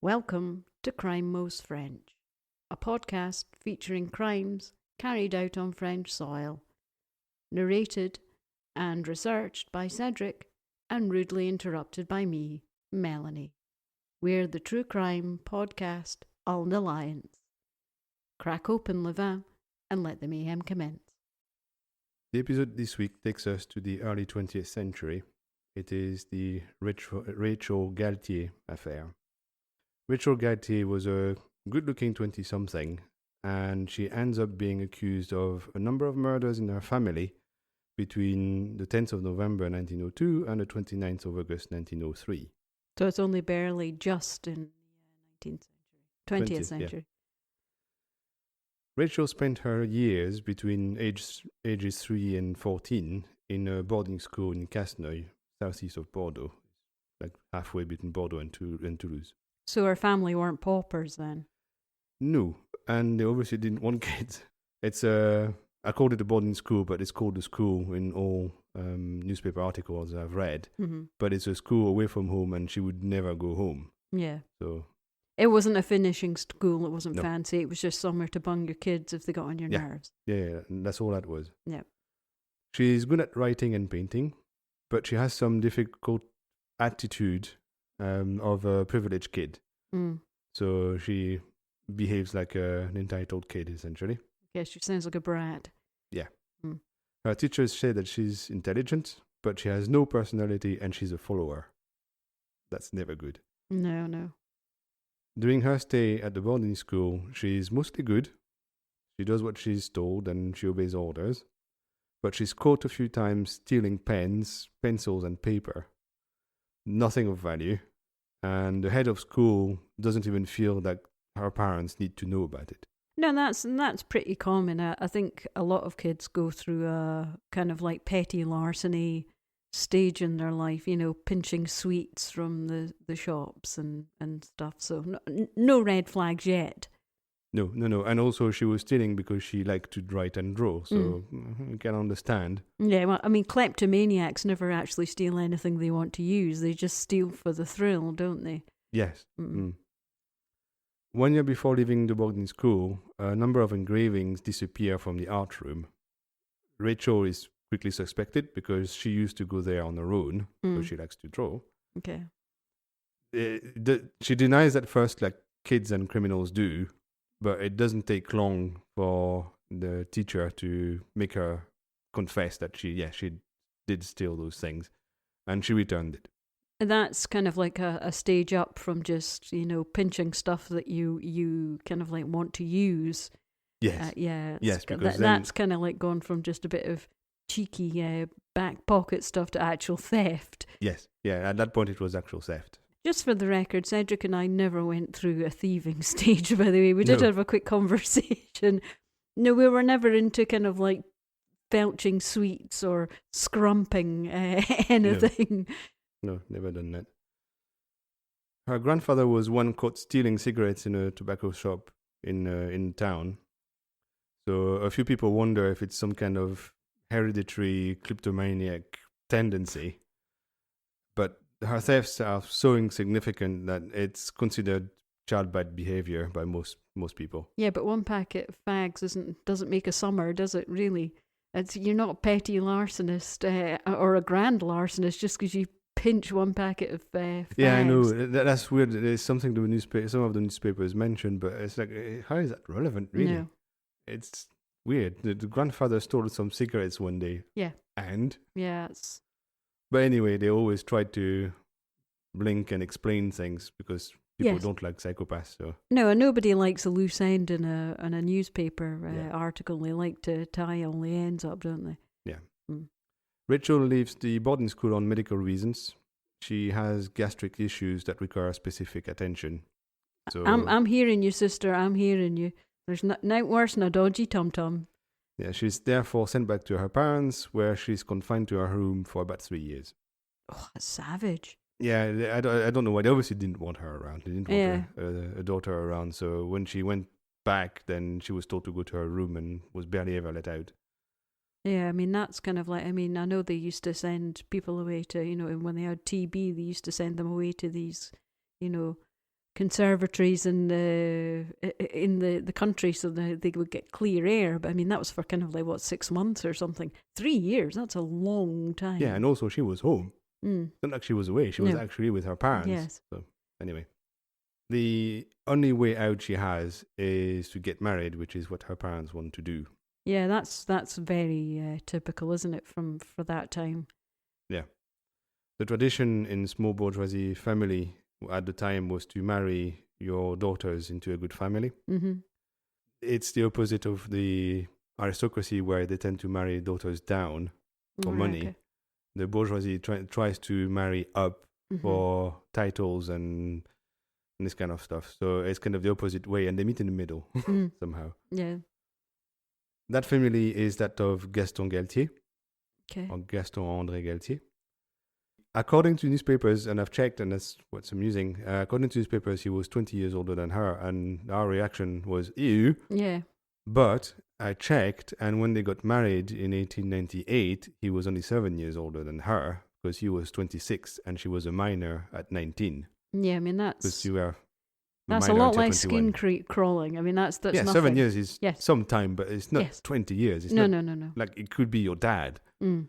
Welcome to Crime Most French, a podcast featuring crimes carried out on French soil, narrated and researched by Cedric and rudely interrupted by me, Melanie. We're the true crime podcast en alliance. Crack open le vin and let the mayhem commence. The episode this week takes us to the early 20th century. It is the Rachel Galtié affair. Rachel Galtié was a good-looking 20-something, and she ends up being accused of a number of murders in her family between the 10th of November 1902 and the 29th of August 1903. So it's only barely just in the 20th century. Yeah. Rachel spent her years between ages 3 and 14 in a boarding school in Casneuil, southeast of Bordeaux, like halfway between Bordeaux and Toulouse. So her family weren't paupers then? No, and they obviously didn't want kids. It's I called it a boarding school, but it's called a school in all newspaper articles I've read. Mm-hmm. But it's a school away from home, and she would never go home. Yeah. So it wasn't a finishing school. It wasn't No. fancy. It was just somewhere to bung your kids if they got on your nerves. yeah, that's all that was. Yeah. She's good at writing and painting, but she has some difficult attitude of a privileged kid. Mm. So she behaves like an entitled kid, essentially. Yeah, she sounds like a brat. Yeah. Mm. Her teachers say that she's intelligent, but she has no personality and she's a follower. That's never good. No. During her stay at the boarding school, she's mostly good. She does what she's told and she obeys orders. But she's caught a few times stealing pens, pencils, and paper. Nothing of value. And the head of school doesn't even feel that her parents need to know about it. No, that's pretty common. I think a lot of kids go through a kind of like petty larceny stage in their life, pinching sweets from the shops and stuff. So no red flags yet. No. And also she was stealing because she liked to write and draw, so you can understand. Yeah, well, I mean, kleptomaniacs never actually steal anything they want to use. They just steal for the thrill, don't they? Yes. Mm. 1 year before leaving the boarding school, a number of engravings disappear from the art room. Rachel is quickly suspected because she used to go there on her own, so she likes to draw. Okay. She denies at first, like kids and criminals do, but it doesn't take long for the teacher to make her confess that she did steal those things, and she returned it. That's kind of like a stage up from just, pinching stuff that you kind of like want to use. Yes. Yes, because that's kind of like gone from just a bit of cheeky back pocket stuff to actual theft. Yes. Yeah, at that point it was actual theft. Just for the record, Cedric and I never went through a thieving stage, by the way. We did have a quick conversation. No, we were never into kind of like belching sweets or scrumping anything. No, never done that. Her grandfather was one caught stealing cigarettes in a tobacco shop in town. So a few people wonder if it's some kind of hereditary kleptomaniac tendency. But her thefts are so insignificant that it's considered childbite behavior by most people. Yeah, but one packet of fags doesn't make a summer, does it really? You're not a petty larcenist or a grand larcenist just because you pinch one packet of fags. Yeah, I know. That's weird. There's something some of the newspapers mentioned, but it's like, how is that relevant, really? No. It's weird. The grandfather stole some cigarettes one day. Yeah. And? Yeah. But anyway, they always try to blink and explain things because people don't like psychopaths. So. No, and nobody likes a loose end in a newspaper article. They like to tie all the ends up, don't they? Yeah. Mm. Rachel leaves the boarding school on medical reasons. She has gastric issues that require specific attention. So I'm hearing you, sister. I'm hearing you. There's no worse than a dodgy tum-tum. Yeah, she's therefore sent back to her parents, where she's confined to her room for about 3 years. Oh, that's savage. Yeah, I don't know why. They obviously didn't want her around. They didn't want a daughter around. So when she went back, then she was told to go to her room and was barely ever let out. Yeah, I mean, that's kind of like, I know they used to send people away to, when they had TB, they used to send them away to these, conservatories in the country so they would get clear air. But I mean, that was for kind of like 6 months or something. 3 years, that's a long time. Yeah, and also she was home. It's not like she was away. She was actually with her parents. Yes. So anyway, the only way out she has is to get married, which is what her parents want to do. Yeah, that's very typical, isn't it, for that time? Yeah. The tradition in small bourgeoisie family at the time was to marry your daughters into a good family. Mm-hmm. It's the opposite of the aristocracy where they tend to marry daughters down for money. Okay. The bourgeoisie tries to marry up for titles and this kind of stuff. So it's kind of the opposite way, and they meet in the middle somehow. Yeah. That family is that of Gaston Galtié, or Gaston André Galtié. According to newspapers, and I've checked, and that's what's amusing, according to newspapers, he was 20 years older than her, and our reaction was, ew. Yeah. But I checked, and when they got married in 1898, he was only 7 years older than her, because he was 26, and she was a minor at 19. Yeah, I mean, that's a lot like skin crawling. I mean, that's yeah, nothing. 7 years is some time, but it's not 20 years. It's no. Like, it could be your dad. So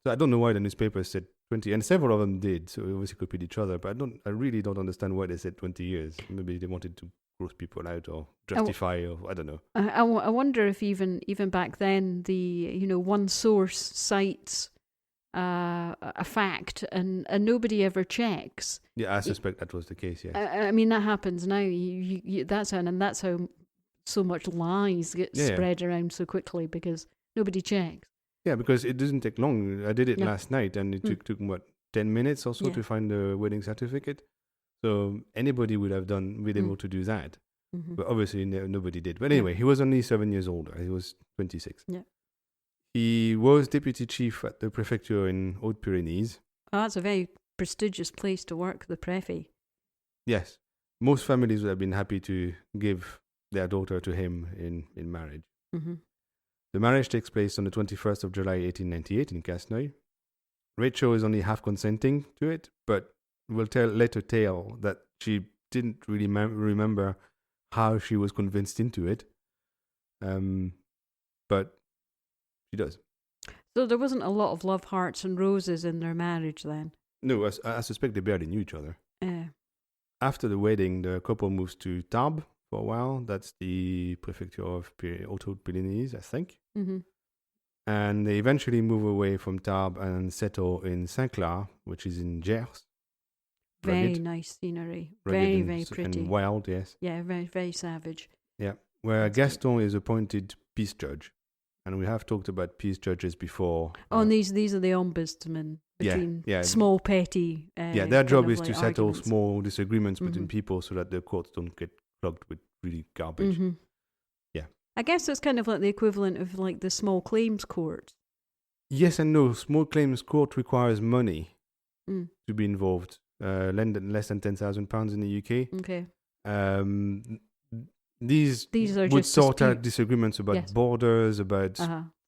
I don't know why the newspapers said 20, and several of them did, so obviously copied each other, but I really don't understand why they said 20 years. Maybe they wanted to gross people out or justify, or I don't know. I wonder if even back then, one source cites a fact and nobody ever checks. Yeah, I suspect that was the case, yes. I mean, that happens now. That's how so much lies get spread around so quickly, because nobody checks. Yeah, because it doesn't take long. I did it last night, and it took 10 minutes or so to find the wedding certificate. So anybody would have been able to do that. Mm-hmm. But obviously nobody did. But anyway, he was only 7 years older. He was 26. Yeah. He was deputy chief at the prefecture in Haute-Pyrénées. Oh, that's a very prestigious place to work, the prefet. Yes. Most families would have been happy to give their daughter to him in marriage. Mm-hmm. The marriage takes place on the 21st of July, 1898 in Casneuil. Rachel is only half consenting to it, but will later tell that she didn't really remember how she was convinced into it. But she does. So there wasn't a lot of love hearts and roses in their marriage then? No, I suspect they barely knew each other. After the wedding, the couple moves to Tarbes for a while. That's the prefecture of Haute-Pyrénées, I think. Mm-hmm. And they eventually move away from Tarbes and settle in Saint-Clar, which is in Gers. Very nice scenery. Very, very pretty. And wild, yes. Yeah, very, very savage. Yeah, where Gaston is appointed peace judge. And we have talked about peace judges before. Oh, and these are the ombudsmen between small petty. Their job is to settle small disagreements between people so that the courts don't get clogged with really garbage. Mm-hmm. Yeah. I guess it's kind of like the equivalent of like the small claims court. Yes and no. Small claims court requires money to be involved. Less than £10,000 in the UK. Okay. These are would just sort out disagreements about borders, about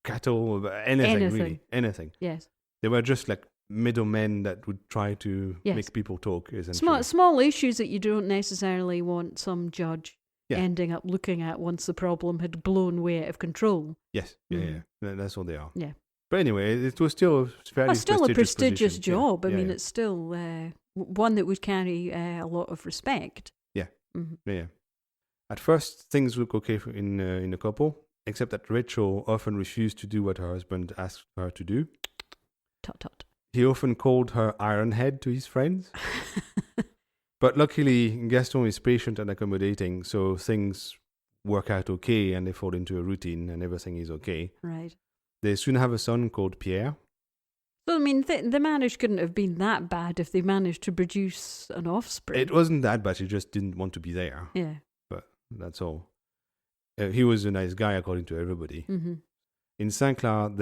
cattle, about anything really. Anything. Yes. They were just like middlemen that would try to make people talk, essentially. Small issues that you don't necessarily want some judge ending up looking at once the problem had blown way out of control. Yes. Yeah. That's all they are. Yeah. But anyway, it was still a prestigious job. I mean, it's still one that would carry a lot of respect. Yeah. Mm-hmm. Yeah. At first, things look okay in the couple, except that Rachel often refused to do what her husband asked her to do. Tut tut. He often called her Ironhead to his friends. But luckily, Gaston is patient and accommodating, so things work out okay and they fall into a routine and everything is okay. Right. They soon have a son called Pierre. So, I mean, the marriage couldn't have been that bad if they managed to produce an offspring. It wasn't that bad, she just didn't want to be there. Yeah. But that's all. He was a nice guy, according to everybody. Mm-hmm. In Saint-Clar,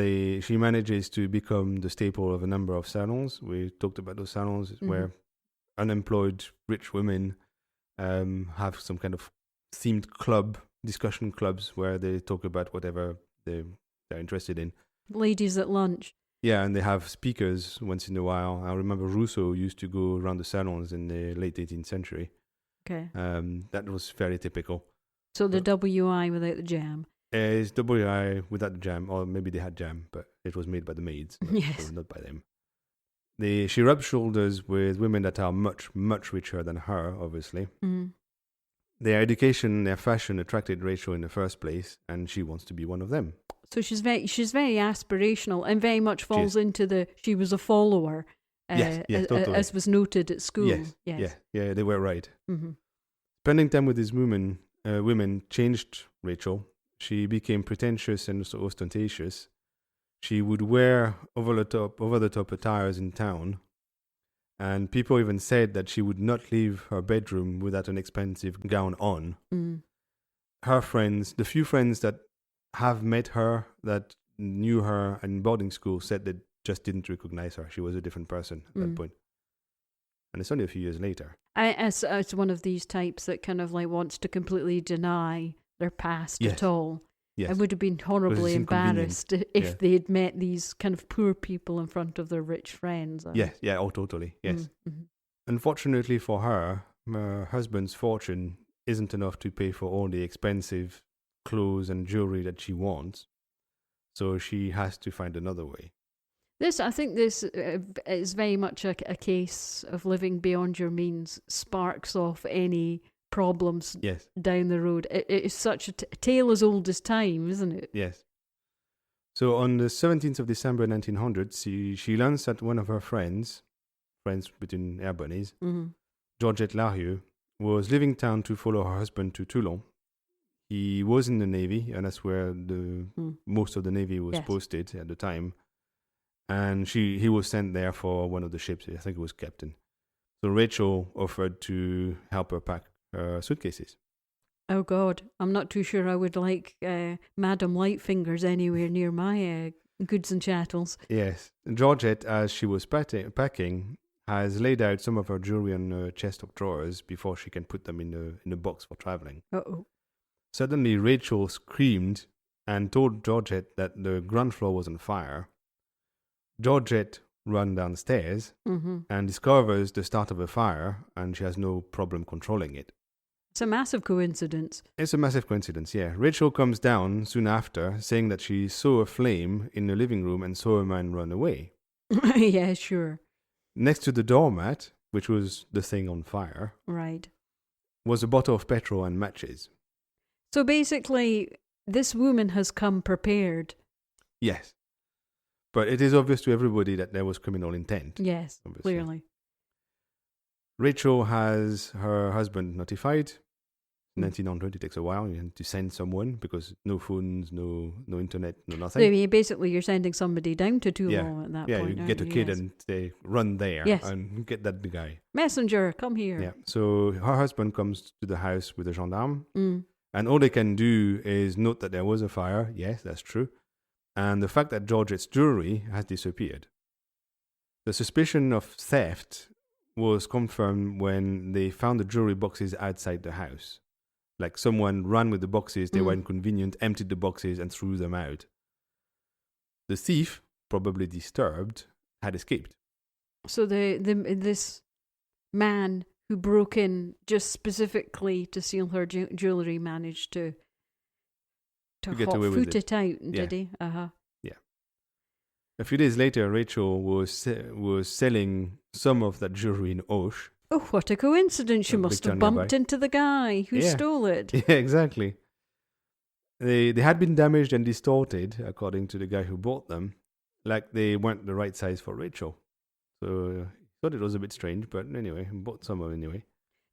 she manages to become the staple of a number of salons. We talked about those salons where unemployed rich women have some kind of themed discussion clubs where they talk about whatever they're interested in. Ladies at lunch. Yeah, and they have speakers once in a while. I remember Rousseau used to go around the salons in the late 18th century. Okay. That was very typical. So the WI without the jam. It's WI without the jam, or maybe they had jam, but it was made by the maids, Yes. so not by them. She rubbed shoulders with women that are much, much richer than her, obviously. Mm. Their education, their fashion attracted Rachel in the first place, and she wants to be one of them. So she's very aspirational and very much falls into she was a follower. Yes, totally. As was noted at school. Yes. Yeah, they were right. Mm-hmm. Spending time with these women changed Rachel. She became pretentious and ostentatious. She would wear over the top attires in town, and people even said that she would not leave her bedroom without an expensive gown on. Mm. Her friends, the few friends that have met her, that knew her in boarding school, said they just didn't recognize her. She was a different person at that point. And it's only a few years later. As one of these types that kind of like wants to completely deny their past at all. Yes. I would have been horribly embarrassed if they had met these kind of poor people in front of their rich friends. Yes, totally, yes. Mm-hmm. Unfortunately for her, her husband's fortune isn't enough to pay for all the expensive clothes and jewelry that she wants, so she has to find another way. I think this is very much a case of living beyond your means sparks off any problems down the road. It is such a tale as old as time, isn't it? Yes. So on the 17th of December 1900, she learns that one of her friends between air bunnies, Georgette Larieux, was leaving town to follow her husband to Toulon. He was in the Navy, and that's where most of the Navy was posted at the time. And he was sent there for one of the ships. I think it was captain. So Rachel offered to help her pack her suitcases. Oh God, I'm not too sure I would like Madame Lightfingers anywhere near my goods and chattels. Yes. Georgette, as she was packing, has laid out some of her jewelry on a chest of drawers before she can put them in a box for traveling. Uh-oh. Suddenly, Rachel screamed and told Georgette that the ground floor was on fire. Georgette ran downstairs and discovers the start of a fire, and she has no problem controlling it. It's a massive coincidence. It's a massive coincidence, yeah. Rachel comes down soon after, saying that she saw a flame in the living room and saw a man run away. Yeah, sure. Next to the doormat, which was the thing on fire, right, was a bottle of petrol and matches. So basically, this woman has come prepared. Yes. But it is obvious to everybody that there was criminal intent. Yes, obviously. Clearly. Rachel has her husband notified. 1900, it takes a while. You have to send someone because no phones, no internet, no nothing. So basically, you're sending somebody down to Toulon at that point. Yeah, you get a kid and they run there and get that guy. Messenger, come here. Yeah. So her husband comes to the house with a gendarme. And all they can do is note that there was a fire. Yes, that's true. And the fact that Georgette's jewelry has disappeared. The suspicion of theft was confirmed when they found the jewelry boxes outside the house. Like someone ran with the boxes, they were inconvenient, emptied the boxes and threw them out. The thief, probably disturbed, had escaped. So this man who broke in just specifically to steal her jewelry managed to get away with foot it out, did he? Yeah. A few days later, Rachel was selling some of that jewelry in Auch. Oh, what a coincidence. She must have bumped into the guy who stole it. Yeah, exactly. They had been damaged and distorted, according to the guy who bought them, like they weren't the right size for Rachel. So he thought it was a bit strange, but anyway, bought some of it anyway.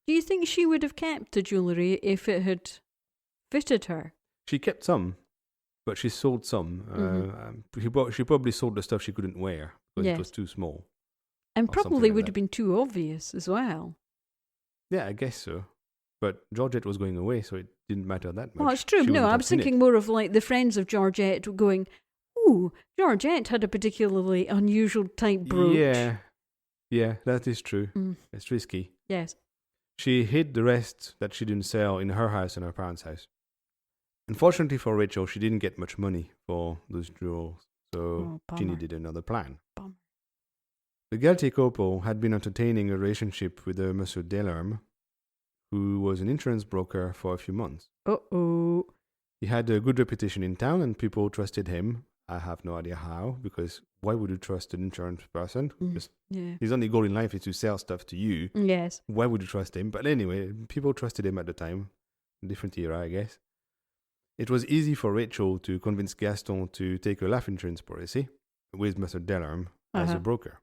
Do you think she would have kept the jewellery if it had fitted her? She kept some, but she sold some. She probably sold the stuff she couldn't wear because it was too small. And probably would have been too obvious as well. Yeah, I guess so. But Georgette was going away, so it didn't matter that much. Oh, it's true. No, I was thinking more of like the friends of Georgette going, ooh, Georgette had a particularly unusual type brooch. Yeah, that is true. It's risky. Yes. She hid the rest that she didn't sell in her house and her parents' house. Unfortunately for Rachel, she didn't get much money for those jewels, so she needed another plan. Bummer. The Galtié couple had been entertaining a relationship with a Monsieur Delorme, who was an insurance broker for a few months. Uh-oh. He had a good reputation in town and people trusted him. I have no idea how, because why would you trust an insurance person? Yeah. His only goal in life is to sell stuff to you. Yes. Why would you trust him? But anyway, people trusted him at the time. Different era, I guess. It was easy for Rachel to convince Gaston to take a life insurance policy with Mr. Delorme as a broker.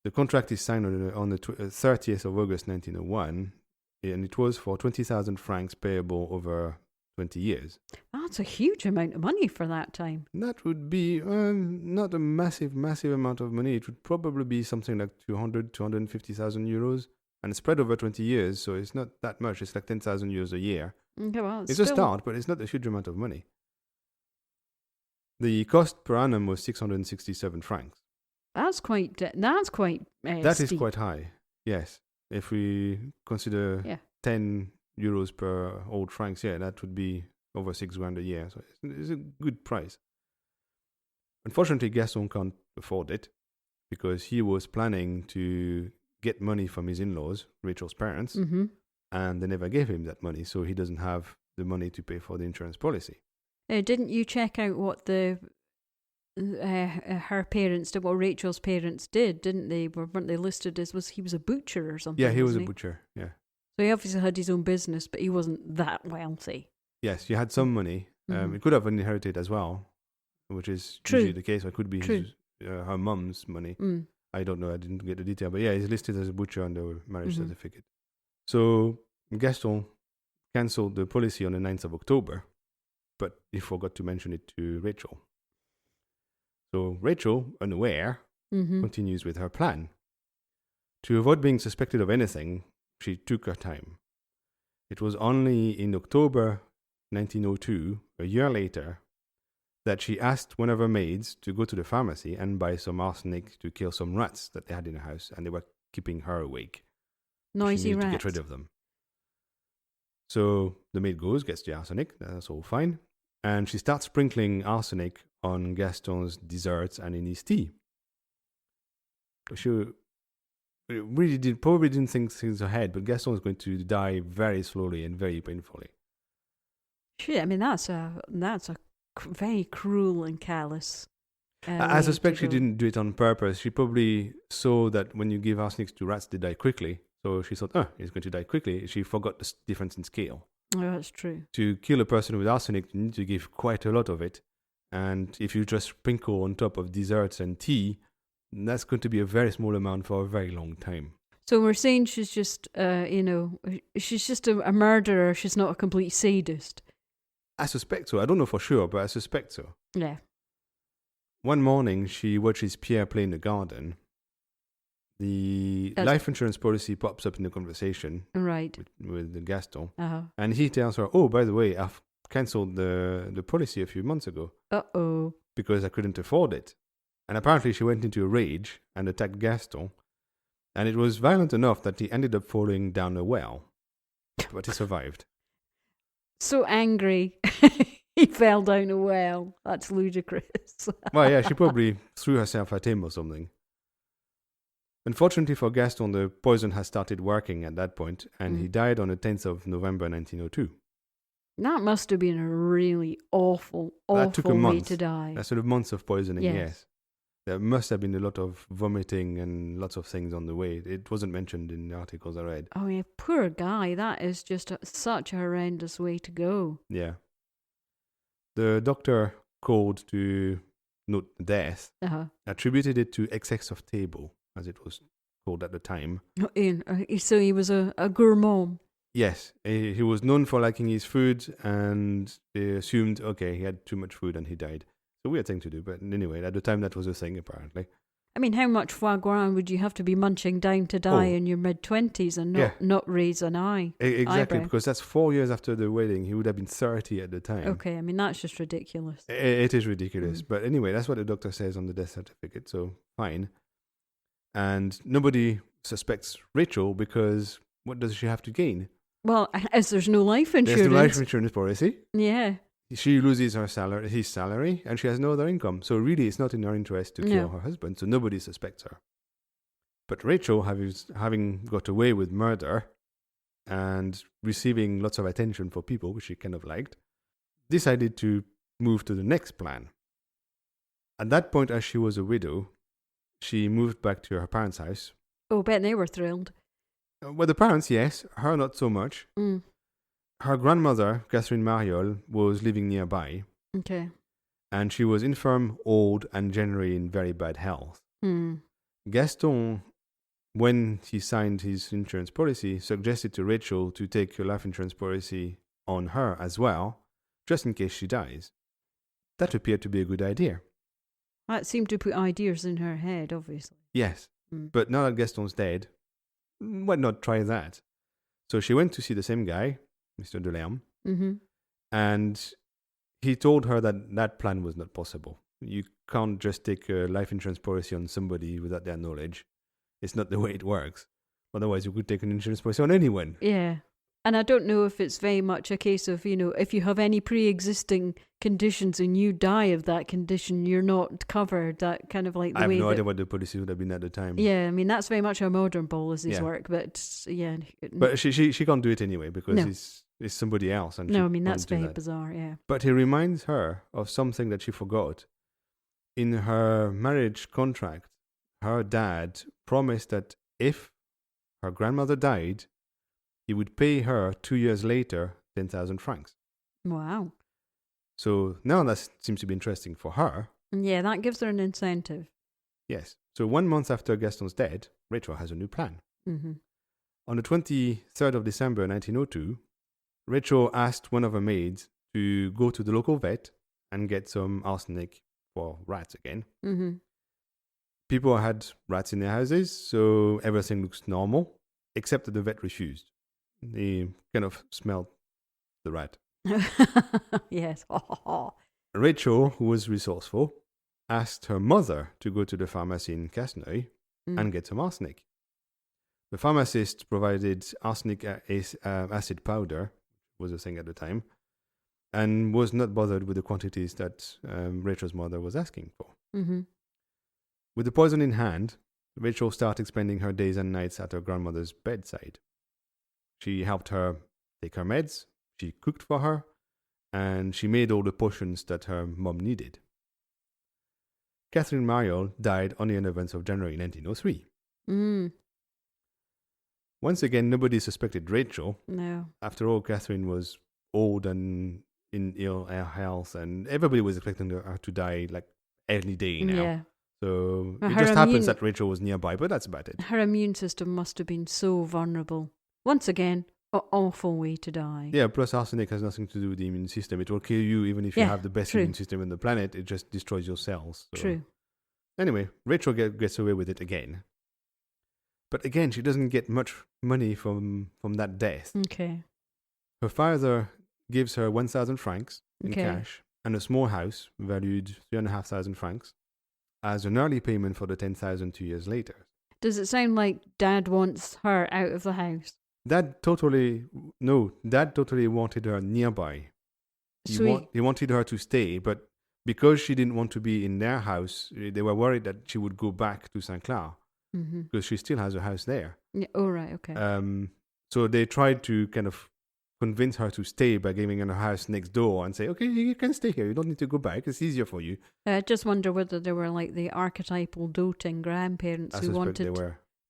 The contract is signed on the 30th of August 1901, and it was for 20,000 francs payable over 20 years. That's a huge amount of money for that time. That would be not a massive amount of money. It would probably be something like 250,000 euros, and spread over 20 years, so it's not that much. It's like 10,000 euros a year. Okay, well, It's a start, but it's not a huge amount of money. The cost per annum was 667 francs. That's quite. That is steep. quite high. Yes, if we consider 10 euros per old francs, that would be over 6 grand a year. So it's a good price. Unfortunately, Gaston can't afford it because he was planning to get money from his in-laws, Rachel's parents, and they never gave him that money, so he doesn't have the money to pay for the insurance policy. Didn't you check out what her parents did? What Rachel's parents did, didn't they? Weren't they listed as he was a butcher or something? Yeah, he was a butcher. Yeah. So he obviously had his own business, but he wasn't that wealthy. Yes, he had some money. He could have inherited as well, which is usually the case. It could be her mum's money. I don't know. I didn't get the detail, but he's listed as a butcher on the marriage certificate. So Gaston cancelled the policy on the 9th of October, but he forgot to mention it to Rachel. So Rachel, unaware, continues with her plan. To avoid being suspected of anything, she took her time. It was only in October 1902, a year later, that she asked one of her maids to go to the pharmacy and buy some arsenic to kill some rats that they had in the house, and they were keeping her awake. Noisy she needed rats. to get rid of them. So the maid goes, gets the arsenic, that's all fine, and she starts sprinkling arsenic on Gaston's desserts and in his tea. She probably didn't think things ahead, but Gaston was going to die very slowly and very painfully. Shit, I mean that's a very cruel and callous. I suspect she didn't do it on purpose. She probably saw that when you give arsenic to rats, they die quickly. So she thought, he's going to die quickly. She forgot the difference in scale. Oh, that's true. To kill a person with arsenic, you need to give quite a lot of it. And if you just sprinkle on top of desserts and tea, that's going to be a very small amount for a very long time. So we're saying she's just, she's just a murderer. She's not a complete sadist. I suspect so. I don't know for sure, but I suspect so. Yeah. One morning, she watches Pierre play in the garden. The life insurance policy pops up in the conversation. Right. With Gaston. Uh-huh. And he tells her, oh, by the way, I've cancelled the policy a few months ago. Uh-oh. Because I couldn't afford it. And apparently she went into a rage and attacked Gaston. And it was violent enough that he ended up falling down a well. But he survived. So angry. He fell down a well. That's ludicrous. Well, yeah, she probably threw herself at him or something. Unfortunately for Gaston, the poison has started working at that point, and he died on the 10th of November 1902. That must have been a really awful that took a month. way to die. That's sort of months of poisoning, yes. There must have been a lot of vomiting and lots of things on the way. It wasn't mentioned in the articles I read. Oh, yeah, poor guy. That is just such a horrendous way to go. Yeah. The doctor called to note the death, attributed it to excess of table, as it was called at the time. So he was a gourmand. Yes, he was known for liking his food, and they assumed, he had too much food and he died. It's a weird thing to do, but anyway, at the time that was a thing, apparently. I mean, how much foie gras would you have to be munching down to die in your mid-20s and not raise an eye? Exactly, because that's 4 years after the wedding. He would have been 30 at the time. Okay, I mean, that's just ridiculous. It is ridiculous. But anyway, that's what the doctor says on the death certificate, so fine. And nobody suspects Rachel because what does she have to gain? Well, as there's no life insurance. There's no life insurance policy. Yeah. She loses his salary, and she has no other income. So really, it's not in her interest to kill her husband, so nobody suspects her. But Rachel, having got away with murder, and receiving lots of attention for people, which she kind of liked, decided to move to the next plan. At that point, as she was a widow, she moved back to her parents' house. Oh, bet they were thrilled. Well, the parents, yes. Her, not so much. Mm. Her grandmother, Catherine Mariol, was living nearby. Okay. And she was infirm, old, and generally in very bad health. Mm. Gaston, when he signed his insurance policy, suggested to Rachel to take a life insurance policy on her as well, just in case she dies. That appeared to be a good idea. That seemed to put ideas in her head, obviously. Yes, but now that Gaston's dead, why not try that? So she went to see the same guy, Mr. Delerme, and he told her that that plan was not possible. You can't just take a life insurance policy on somebody without their knowledge. It's not the way it works. Otherwise, you could take an insurance policy on anyone. Yeah. And I don't know if it's very much a case of, if you have any pre-existing conditions and you die of that condition, you're not covered. That kind of like the way I have no idea what the policy would have been at the time. Yeah, I mean, that's very much how modern policies work, but yeah. But she can't do it anyway because it's somebody else. And no, I mean, that's very bizarre, yeah. But he reminds her of something that she forgot. In her marriage contract, her dad promised that if her grandmother died, he would pay her 2 years later 10,000 francs. Wow. So now that seems to be interesting for her. Yeah, that gives her an incentive. Yes. So 1 month after Gaston's death, Rachel has a new plan. Mm-hmm. On the 23rd of December 1902, Rachel asked one of her maids to go to the local vet and get some arsenic for rats again. Mm-hmm. People had rats in their houses, so everything looks normal, except that the vet refused. He kind of smelled the rat. Yes. Rachel, who was resourceful, asked her mother to go to the pharmacy in Casseneuil and get some arsenic. The pharmacist provided arsenic acid powder, was a thing at the time, and was not bothered with the quantities that Rachel's mother was asking for. Mm-hmm. With the poison in hand, Rachel started spending her days and nights at her grandmother's bedside. She helped her take her meds, she cooked for her, and she made all the potions that her mom needed. Catherine Mariol died on the 11th of January 1903. Once again, nobody suspected Rachel. No. After all, Catherine was old and in ill health, and everybody was expecting her to die like any day now. Yeah. So it just happens that Rachel was nearby, but that's about it. Her immune system must have been so vulnerable. Once again, an awful way to die. Yeah, plus arsenic has nothing to do with the immune system. It will kill you even if you have the best immune system on the planet. It just destroys your cells. So. True. Anyway, Rachel gets away with it again. But again, she doesn't get much money from that death. Okay. Her father gives her 1,000 francs in cash and a small house valued 3,500 francs as an early payment for the 10,000 2 years later. Does it sound like Dad wants her out of the house? Dad totally wanted her nearby. He wanted her to stay, but because she didn't want to be in their house, they were worried that she would go back to Saint Cloud because she still has a house there. Yeah. Oh, right, okay. So they tried to kind of convince her to stay by giving her a house next door and say, okay, you can stay here. You don't need to go back. It's easier for you. I just wonder whether they were like the archetypal doting grandparents who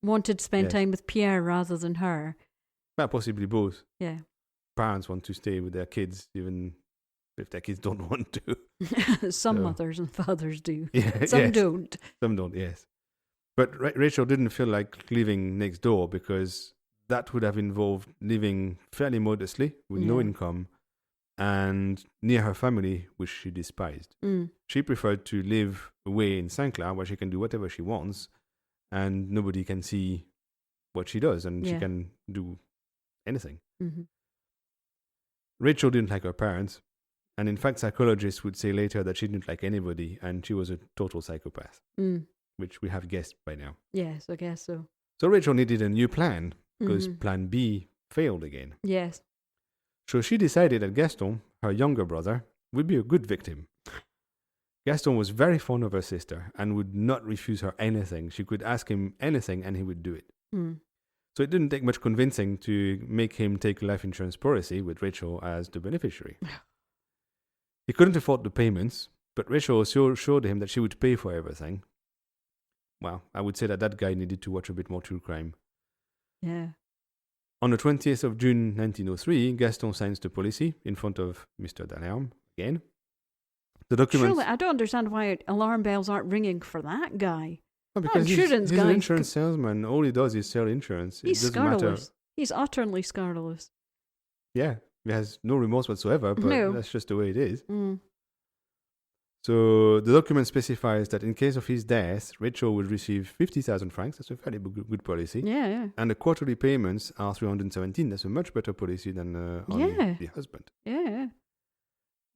wanted to spend time with Pierre rather than her. Well, possibly both. Yeah. Parents want to stay with their kids even if their kids don't want to. Some mothers and fathers do. Yeah, Some don't. Some don't, yes. But Rachel didn't feel like living next door because that would have involved living fairly modestly with no income and near her family, which she despised. She preferred to live away in Saint Cloud where she can do whatever she wants and nobody can see what she does and she can do anything. Mm-hmm. Rachel didn't like her parents, and in fact psychologists would say later that she didn't like anybody and she was a total psychopath, which we have guessed by now. Yes, I guess so. So Rachel needed a new plan because plan B failed again. Yes. So she decided that Gaston, her younger brother, would be a good victim. Gaston was very fond of her sister and would not refuse her anything. She could ask him anything and he would do it. So it didn't take much convincing to make him take a life insurance policy with Rachel as the beneficiary. He couldn't afford the payments, but Rachel assured him that she would pay for everything. Well, I would say that guy needed to watch a bit more true crime. Yeah. On the 20th of June 1903, Gaston signs the policy in front of Mr. Dalarme again. The documents... Surely, I don't understand why alarm bells aren't ringing for that guy. Oh, because he's an insurance salesman. All he does is sell insurance. He's it doesn't scurrilous. matter. He's utterly scurrilous. Yeah, he has no remorse whatsoever, but that's just the way it is. Mm. So the document specifies that in case of his death, Rachel would receive 50,000 francs. That's a fairly good policy. Yeah, yeah. And the quarterly payments are 317. That's a much better policy than on the husband. Yeah.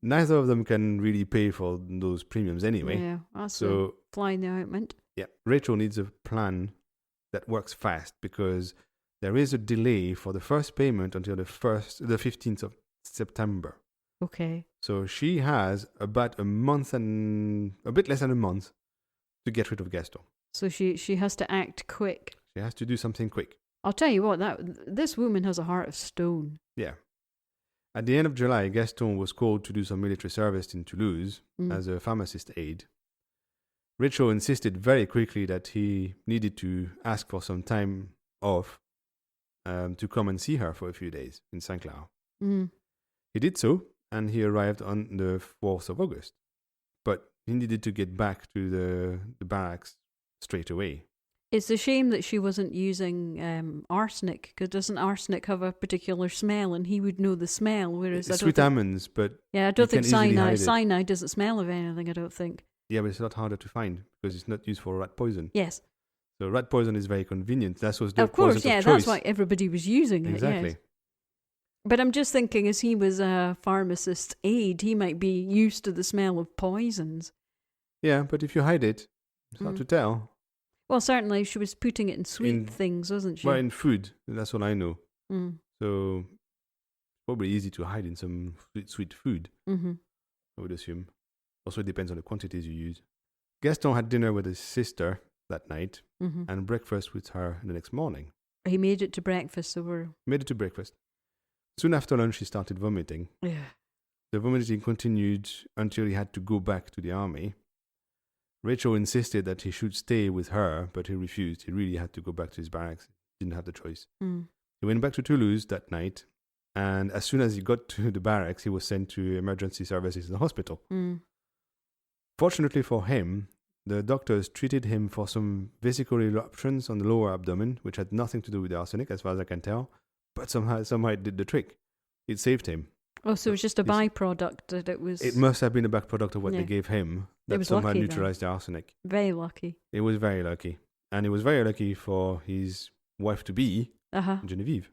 Neither of them can really pay for those premiums anyway. Yeah, that's so fly in the ointment. Yeah, Rachel needs a plan that works fast because there is a delay for the first payment until the 15th of September. Okay. So she has about a month and a bit less than a month to get rid of Gaston. So she has to act quick. She has to do something quick. I'll tell you what, this woman has a heart of stone. Yeah. At the end of July, Gaston was called to do some military service in Toulouse as a pharmacist aide. Rachel insisted very quickly that he needed to ask for some time off to come and see her for a few days in Saint-Cloud. He did so, and he arrived on the 4th of August. But he needed to get back to the barracks straight away. It's a shame that she wasn't using arsenic, because doesn't arsenic have a particular smell, and he would know the smell, whereas it's sweet almonds, but yeah, I don't think cyanide doesn't smell of anything, I don't think. Yeah, but it's a lot harder to find, because it's not used for rat poison. Yes. So rat poison is very convenient. That was the of course, poison yeah, of choice. that's why everybody was using it. Exactly. Yes. But I'm just thinking, as he was a pharmacist's aide, he might be used to the smell of poisons. Yeah, but if you hide it, it's hard to tell. Well, certainly she was putting it in sweet things, wasn't she? Well, in food, that's what I know. Mm. So, probably easy to hide in some sweet food, I would assume. Also, it depends on the quantities you use. Gaston had dinner with his sister that night and breakfast with her the next morning. He made it to breakfast, so Made it to breakfast. Soon after lunch, he started vomiting. Yeah. The vomiting continued until he had to go back to the army. Rachel insisted that he should stay with her, but he refused. He really had to go back to his barracks. He didn't have the choice. He went back to Toulouse that night, and as soon as he got to the barracks, he was sent to emergency services in the hospital. Fortunately for him, the doctors treated him for some vesicle eruptions on the lower abdomen, which had nothing to do with the arsenic, as far as I can tell, but somehow it did the trick. It saved him. Oh, so it was just a byproduct that it was... It must have been a byproduct of what they gave him that somehow lucky, neutralized the arsenic. Very lucky. It was very lucky. And it was very lucky for his wife-to-be, Genevieve.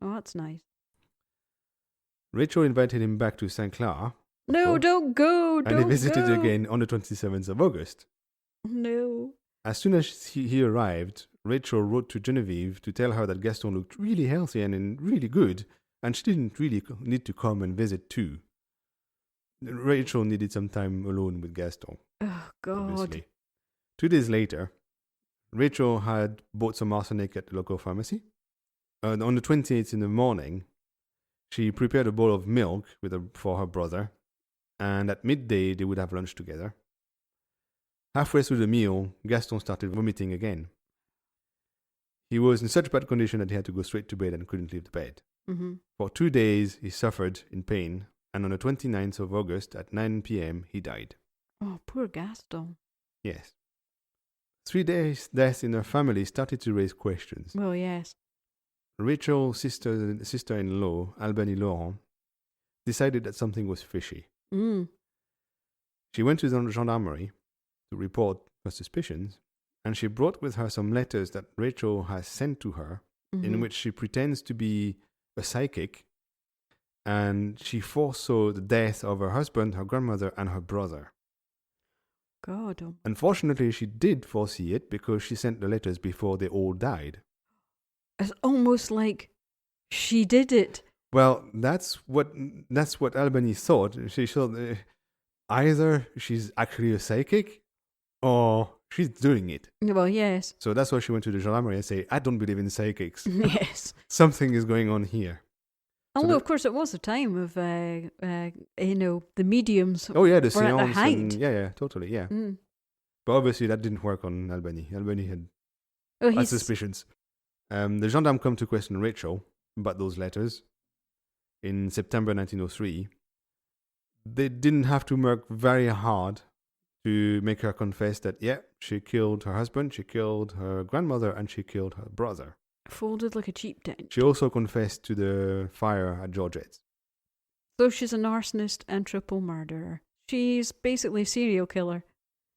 Oh, that's nice. Rachel invited him back to Saint-Cloud. No, don't go, and they visited again on the 27th of August. No. As soon as he arrived, Rachel wrote to Genevieve to tell her that Gaston looked really healthy and really good, and she didn't really need to come and visit too. Rachel needed some time alone with Gaston. Oh, God. Obviously. 2 days later, Rachel had bought some arsenic at the local pharmacy. On the 28th in the morning, she prepared a bowl of milk for her brother, and at midday they would have lunch together. Halfway through the meal, Gaston started vomiting again. He was in such bad condition that he had to go straight to bed and couldn't leave the bed. For 2 days, he suffered in pain, and on the 29th of August at 9 p.m., he died. Oh, poor Gaston. Yes. 3 days' death in her family started to raise questions. Well, yes. Rachel's sister-in-law, Albany Laurent, decided that something was fishy. She went to the gendarmerie to report her suspicions, and she brought with her some letters that Rachel has sent to her, in which she pretends to be a psychic, and she foresaw the death of her husband, her grandmother, and her brother. God. Unfortunately, she did foresee it because she sent the letters before they all died. It's almost like she did it. Well, that's what Albany thought. She thought either she's actually a psychic, or she's doing it. Well, yes. So that's why she went to the gendarmerie and say, I don't believe in psychics. Yes. Something is going on here. Although, of course, it was a time of, the mediums. Oh, yeah, the were at their seance. height. And, yeah, totally, yeah. Mm. But obviously that didn't work on Albany. Albany had Oh, suspicions. The gendarme come to question Rachel about those letters in September 1903. They didn't have to work very hard to make her confess that, she killed her husband, she killed her grandmother, and she killed her brother. Folded like a cheap tent. She also confessed to the fire at Georgette's. So she's an arsonist and triple murderer. She's basically a serial killer.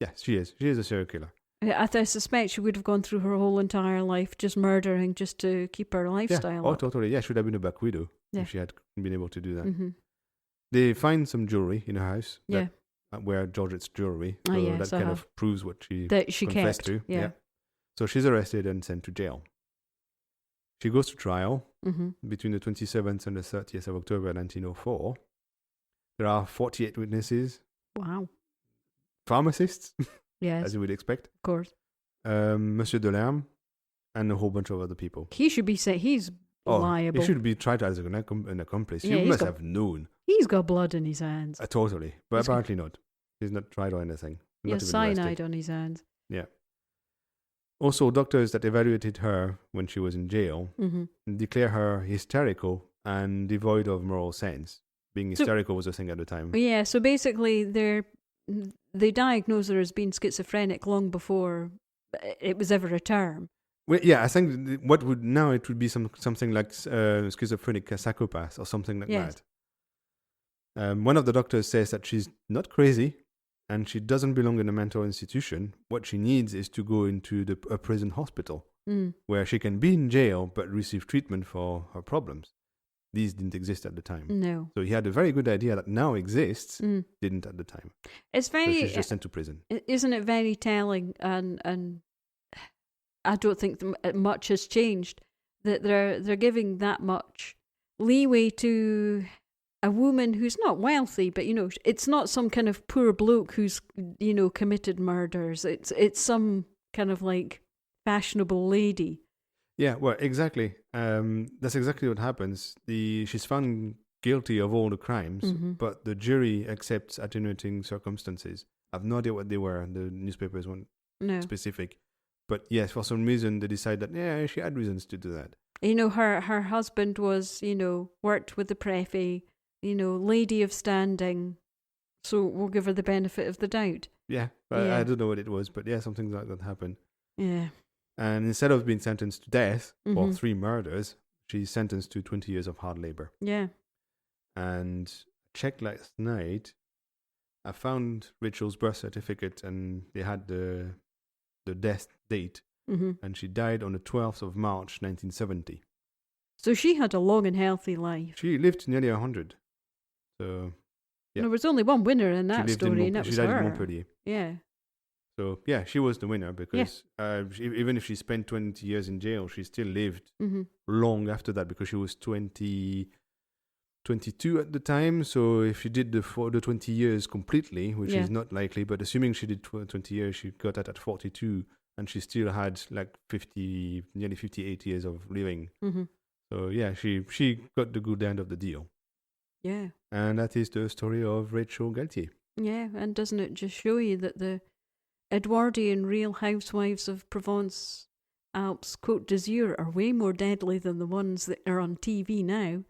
Yes, she is. She is a serial killer. I suspect she would have gone through her whole entire life just murdering just to keep her lifestyle up. Totally. Yeah, she would have been a back widow if she had been able to do that. Mm-hmm. They find some jewelry in her house. Where Georgette's jewelry. So that kind of proves what she confessed to. Yeah. So she's arrested and sent to jail. She goes to trial between the 27th and the 30th of October 1904. There are 48 witnesses. Wow. Pharmacists, yes, as you would expect. Of course. Monsieur Delerme and a whole bunch of other people. He should be he's liable. He should be tried as an accomplice. He must have known. He's got blood in his hands. Totally. But apparently not. He's not tried or anything. He has cyanide on his hands. Yeah. Also, doctors that evaluated her when she was in jail declare her hysterical and devoid of moral sense. Being hysterical was a thing at the time. Yeah, so basically they diagnosed her as being schizophrenic long before it was ever a term. Well, yeah, I think it would be something like schizophrenic psychopath or something like that. One of the doctors says that she's not crazy and she doesn't belong in a mental institution. What she needs is to go into a prison hospital where she can be in jail but receive treatment for her problems. These didn't exist at the time. No. So he had a very good idea that now exists, didn't at the time. It's very... So she's just sent to prison. Isn't it very telling? And I don't think much has changed, that they're giving that much leeway to a woman who's not wealthy, but, it's not some kind of poor bloke who's, committed murders. It's some kind of like fashionable lady. Yeah, well, exactly. That's exactly what happens. She's found guilty of all the crimes, but the jury accepts attenuating circumstances. I have no idea what they were. The newspapers weren't specific. But yes, for some reason, they decide that, she had reasons to do that. Her husband was, worked with the prefet, lady of standing. So we'll give her the benefit of the doubt. Yeah, I don't know what it was, but something like that happened. Yeah. And instead of being sentenced to death for 3 murders, she's sentenced to 20 years of hard labor. Yeah. And checked last night, I found Rachel's birth certificate and they had the death date. And she died on the 12th of March, 1970. So she had a long and healthy life. She lived nearly 100. So, yeah. There was only one winner in that story, and that was her. She died in Montpellier. Yeah. So, she was the winner because even if she spent 20 years in jail, she still lived long after that because she was 22 at the time. So if she did the 20 years completely, which is not likely, but assuming she did 20 years, she got that at 42 and she still had like nearly 58 years of living. So, she got the good end of the deal. Yeah. And that is the story of Rachel Galtié. Yeah, and doesn't it just show you that the Edwardian Real Housewives of Provence Alpes Côte d'Azur are way more deadly than the ones that are on TV now?